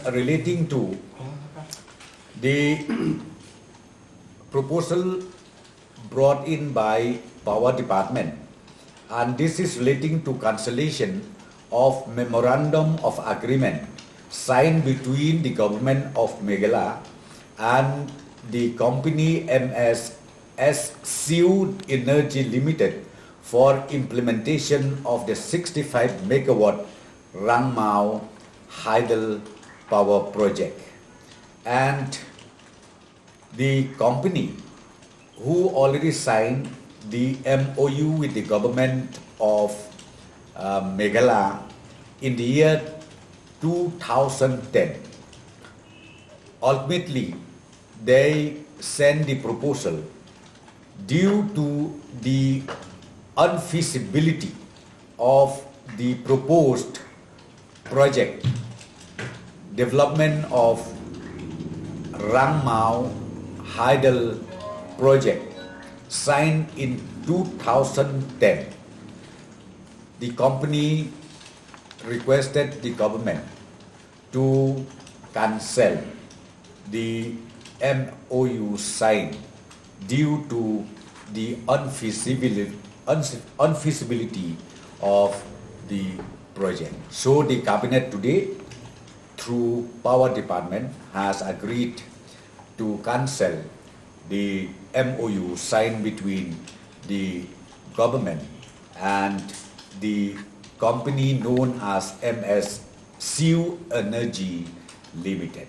relating to the proposal brought in by Power Department, and this is relating to cancellation of Memorandum of Agreement signed between the government of Meghalaya and the company MSSU Energy Limited for implementation of the 65 megawatt Rangmao Hydel power project. And the company who already signed the MOU with the government of Meghalaya in the year 2010. Ultimately, they sent the proposal due to the unfeasibility of the proposed project development of Rangmao Hydel project signed in 2010. The company requested the government to cancel the MOU signed due to the unfeasibility of the project. So the cabinet today, through Power Department, has agreed to cancel the MOU signed between the government and the company known as MSSU Energy Limited.